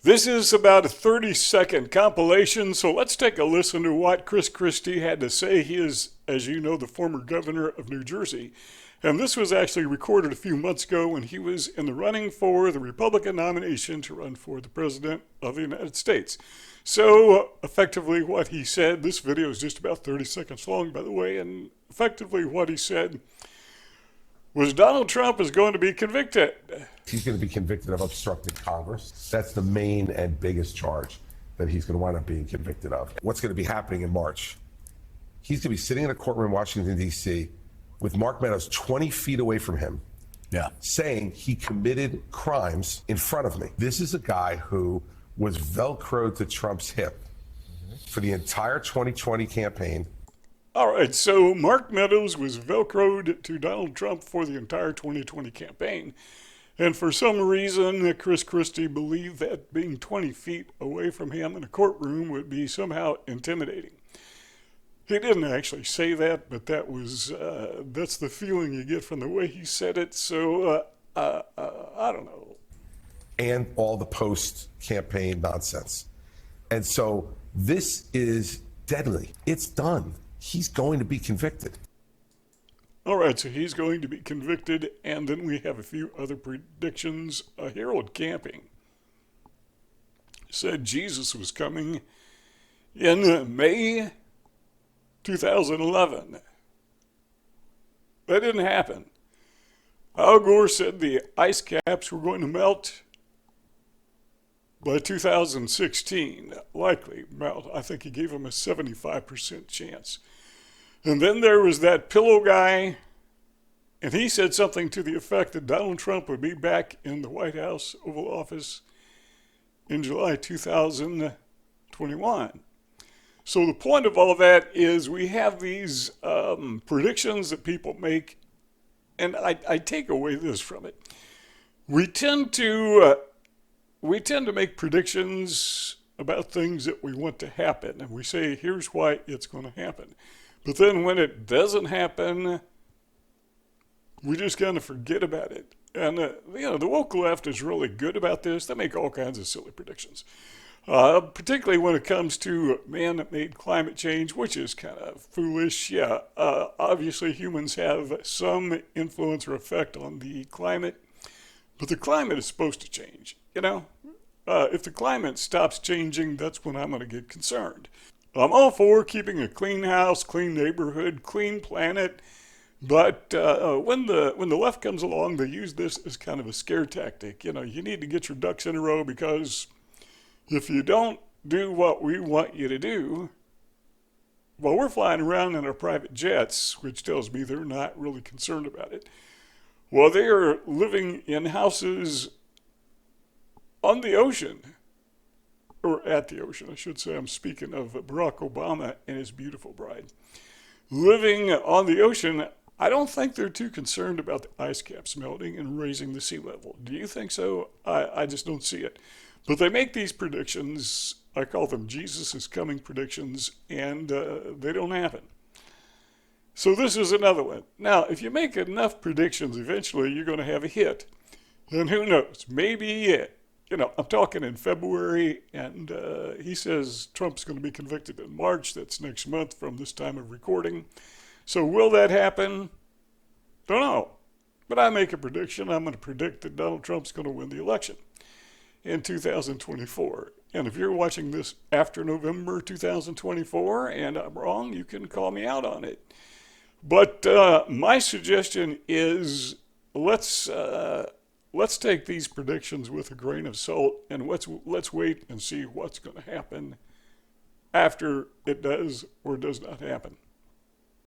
This is about a 30-second compilation, so let's take a listen to what Chris Christi had to say. He is, as you know, the former governor of New Jersey. And this was actually recorded a few months ago when he was in the running for the Republican nomination to run for the President of the United States. So, effectively what he said, this video is just about 30 seconds long, by the way, and effectively what he said was Donald Trump is going to be convicted. He's going to be convicted of obstructing Congress. That's the main and biggest charge that he's going to wind up being convicted of. What's going to be happening in March? He's going to be sitting in a courtroom in Washington, D.C. with Mark Meadows 20 feet away from him, saying he committed crimes in front of me. This is a guy who was velcroed to Trump's hip for the entire 2020 campaign. All right, so Mark Meadows was velcroed to Donald Trump for the entire 2020 campaign. And for some reason, Chris Christi believed that being 20 feet away from him in a courtroom would be somehow intimidating. He didn't actually say that, but that's the feeling you get from the way he said it. So, I don't know. And all the post-campaign nonsense. And so this is deadly. It's done. He's going to be convicted. All right, so he's going to be convicted, and then we have a few other predictions. Harold Camping said Jesus was coming in May 2011. That didn't happen. Al Gore said the ice caps were going to melt by 2016, likely melt. I think he gave him a 75% chance. And then there was that pillow guy, and he said something to the effect that Donald Trump would be back in the White House Oval Office in July 2021. So the point of all of that is we have these predictions that people make, and I take away this from it. We tend to make predictions about things that we want to happen, and we say, here's why it's going to happen. But then when it doesn't happen, we just kind of forget about it. And, the woke left is really good about this. They make all kinds of silly predictions, particularly when it comes to man-made climate change, which is kind of foolish. Yeah, obviously humans have some influence or effect on the climate, but the climate is supposed to change, If the climate stops changing, that's when I'm going to get concerned. I'm all for keeping a clean house, clean neighborhood, clean planet, but when the left comes along, they use this as kind of a scare tactic. You need to get your ducks in a row, because if you don't do what we want you to do, well, we're flying around in our private jets, which tells me they're not really concerned about it. Well, they are living in houses on the ocean. Or at the ocean, I should say. I'm speaking of Barack Obama and his beautiful bride. Living on the ocean, I don't think they're too concerned about the ice caps melting and raising the sea level. Do you think so? I just don't see it. But they make these predictions, I call them Jesus is coming predictions, and they don't happen. So this is another one. Now, if you make enough predictions, eventually you're going to have a hit. And who knows, maybe I'm talking in February, and he says Trump's going to be convicted in March. That's next month from this time of recording. So will that happen? Don't know. But I make a prediction. I'm going to predict that Donald Trump's going to win the election in 2024. And if you're watching this after November 2024 and I'm wrong, you can call me out on it. But my suggestion is let's take these predictions with a grain of salt, and let's wait and see what's going to happen after it does or does not happen.